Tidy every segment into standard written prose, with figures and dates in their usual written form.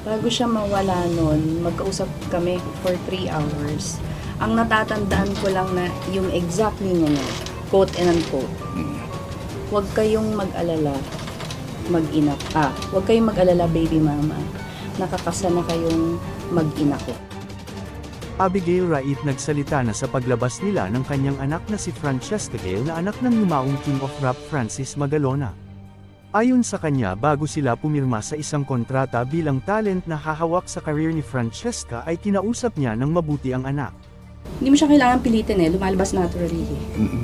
Bago siya mawala nun, magkausap kami for 3 hours. Ang natatandaan ko lang na yung exactly niya, quote and unquote, huwag kayong mag-alala, mag-ina. Huwag kayong mag-alala, baby mama. Nakakasa na kayong mag-ina ko. Abigail Wright nagsalita na sa paglabas nila ng kanyang anak na si Francesca Gale na anak ng yumaong King of Rap Francis Magalona. Ayon sa kanya, bago sila pumirma sa isang kontrata bilang talent na hahawak sa career ni Francesca ay kinausap niya ng mabuti ang anak. Hindi mo siya kailangan pilitin lumalabas naturally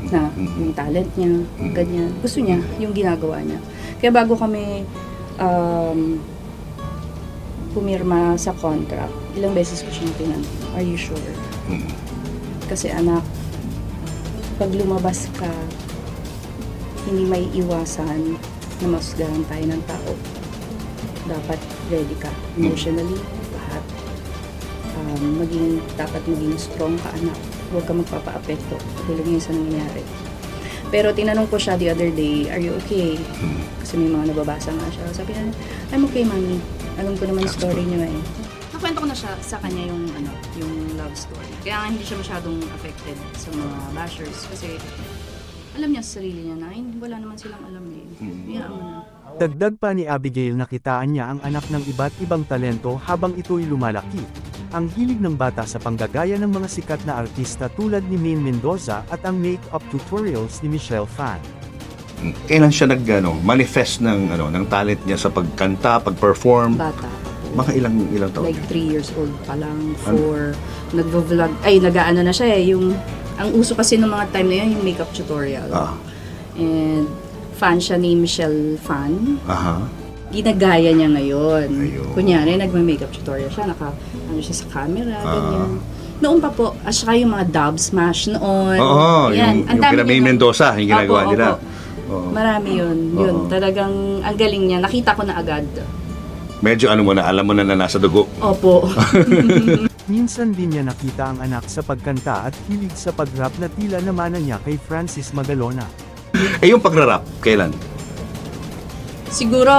na yung talent niya, ganyan. Gusto niya yung ginagawa niya. Kaya bago kami pumirma sa contract, ilang beses ko siyang tinanong, are you sure? Kasi anak, pag lumabas ka, hindi may iwasan na masgahan tayo ng tao. Dapat ready ka emotionally, lahat. Dapat maging strong ka, anak. Huwag ka magpapa-apekto. Tulad ngayon sa nangyayari. Pero tinanong ko siya the other day, are you okay? Kasi may mga nababasa nga siya. Sabi niya, I'm okay, mami. Alam ko naman story niyo eh. Nakwento ko na siya sa kanya yung love story. Kaya nga hindi siya masyadong affected sa mga bashers. Kasi alam niya sa sarili niya na wala naman silang alam eh. Hayaan mo na. Dagdag pa ni Abigail, nakitaan niya ang anak ng iba't ibang talento habang ito'y lumalaki. Ang hilig ng bata sa panggagaya ng mga sikat na artista tulad ni Maine Mendoza at ang make-up tutorials ni Michelle Fan. Kailan siya manifest ng talent niya sa pagkanta, pag-perform? Bata. Mga ilang taon Like niya? 3 years old pa lang, 4. Nagvo-vlog, nag-aano na siya ang uso kasi ng mga time na yun, yung makeup tutorial. And fan siya ni Michelle Fan. Ginagaya niya ngayon. Ayun. Kunyari, nagma-makeup tutorial siya, siya sa camera, ganyan. Noon pa po, at saka yung mga dub smash noon. Oo, yung kina Maine Mendoza, yung ginagawa nila. Marami yun. Yun, talagang ang galing niya. Nakita ko na agad. Medyo alam mo na nasa dugo. Opo. Minsan din niya nakita ang anak sa pagkanta at hilig sa pag-rap na tila namana niya kay Francis Magalona. Yung pag-rap, kailan? Siguro,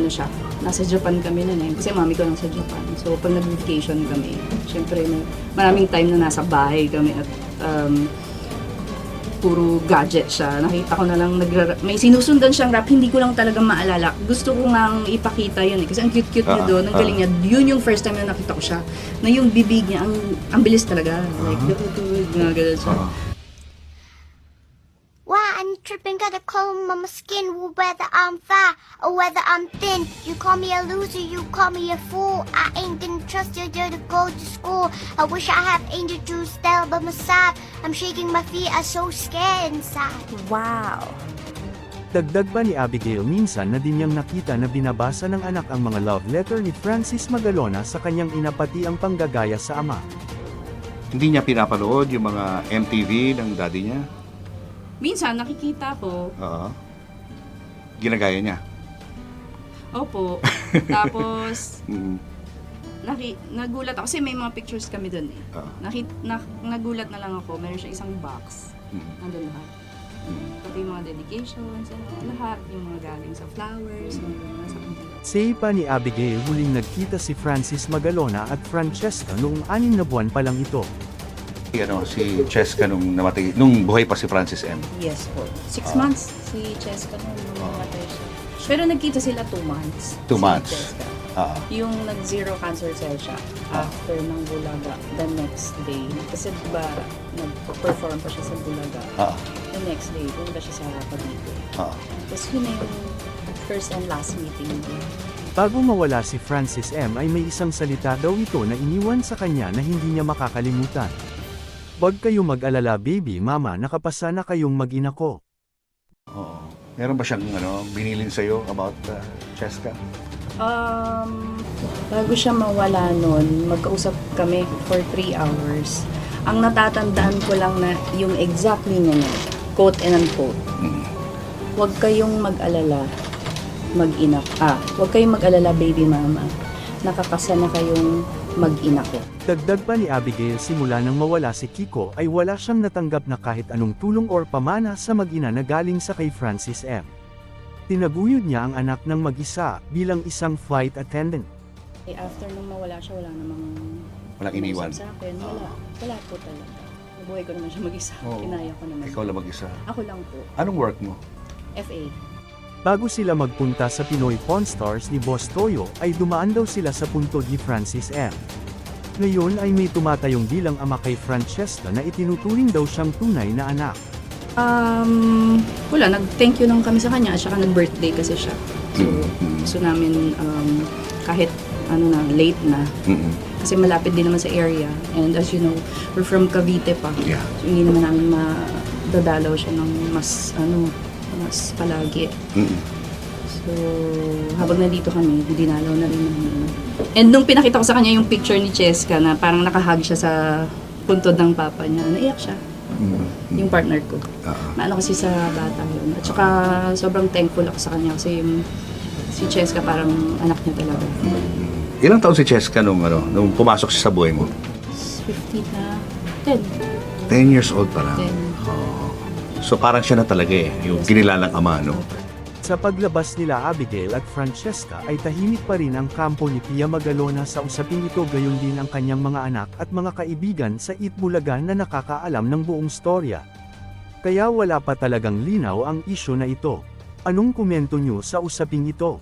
siya. Nasa Japan kami nun eh. Kasi mami ko nasa Japan. So, pag nag-vacation kami, syempre, maraming time na nasa bahay kami at puro gadget siya. Nakita ko na lang may sinusundan siyang rap, hindi ko lang talaga maalala. Gusto ko ngang ipakita yun eh. Kasi ang cute-cute niya doon, ang galing niya. Yun yung first time na nakita ko siya. Na yung bibig niya, ang bilis talaga. Like, gano'n siya. Why I'm tripping, gotta comb my skin, whether I'm fat or whether I'm thin. You call me a loser, you call me a fool. I ain't gonna trust you to go to school. I wish I had Angel to style by my side. I'm shaking my feet, I'm so scared inside. Wow. Dagdag pa ni Abigail, minsan na din niyang nakita na binabasa ng anak ang mga love letter ni Francis Magalona sa kanyang ina pati ang panggagaya sa ama. Hindi niya pinapanood yung mga MTV ng daddy niya? Minsan, nakikita ko. Ginagaya niya? Opo. Tapos, nagulat ako. Kasi may mga pictures kami dun eh. Nagulat na lang ako. Meron siya isang box. Nandun lahat. Pati yung mga dedications, lahat. Yung mga galing sa flowers, nasa kanila. Say pa ni Abigail, huling nagkita si Francis Magalona at Francesca noong 6 na buwan pa lang ito. Si Cheska nung namatay, nung buhay pa si Francis M. Yes po. 6 months si Cheska nung namatay siya. Pero nagkita sila 2 months. 2 months. Cheska. Ah. Yung nag-zero cancer cell siya after ng Bulaga the next day. Kasi diba nag-perform pa siya sa Bulaga. The next day, pumunta siya sa Cavite. Tapos yun na yung first and last meeting niya. Bago mawala si Francis M ay may isang salita daw ito na iniwan sa kanya na hindi niya makakalimutan. Huwag kayo mag-alala, baby mama, nakapasa na kayong mag-ina ko. Meron ba siyang binilin sa'yo about Cheska? Bago siya mawala nun, magkausap kami for 3 hours. Ang natatandaan ko lang na yung exactly niya, quote and unquote, huwag kayong mag-alala, mag-ina. Huwag kayong mag-alala, baby mama. Nakakasa na kayong mag-ina ko. Dagdag pa ni Abigail, simula nang mawala si Kiko ay wala siyang natanggap na kahit anong tulong or pamana sa mag-ina na galing sa kay Francis M. Tinaguyod niya ang anak ng mag-isa bilang isang flight attendant. After nung mawala siya, wala namang Walang iniwan. kumausap sa akin. Wala po talaga. Nabuhay ko naman siya mag-isa. Oo. Kinaya ko naman. Ikaw lang mag-isa. Ako lang po. Anong work mo? FA. Bago sila magpunta sa Pinoy Pawn Stars ni Boss Toyo, ay dumaan daw sila sa punto ni Francis M. Ngayon ay may tumatayong bilang ama kay Francesca na itinuturing daw siyang tunay na anak. Wala, nag-thank you lang kami sa kanya at saka nag-birthday kasi siya. So, Mm. gusto namin kahit late na. Mm-mm. Kasi malapit din naman sa area. And as you know, we're from Cavite pa. Yeah. So, hindi naman namin madadalaw siya ng mas palagi. Mm-mm. So, habang nandito kami, dinalaw na rin namin. And nung pinakita ko sa kanya yung picture ni Cheska na parang nakahag siya sa puntod ng papa niya, naiyak siya. Mm-mm. Yung partner ko. Ah. Maano kasi sa bata yun. At saka sobrang thankful ako sa kanya kasi si Cheska parang anak niya talaga. Ilang taon si Cheska nung pumasok siya sa buhay mo? 15 na, 10. 10 years old pa lang. 10. So parang siya na talaga yung kinilalang ama, no? Sa paglabas nila Abigail at Francesca ay tahimik pa rin ang kampo ni Pia Magalona sa usaping ito, gayon din ang kanyang mga anak at mga kaibigan sa Itbulaga na nakakaalam ng buong storya. Kaya wala pa talagang linaw ang isyu na ito. Anong komento nyo sa usaping ito?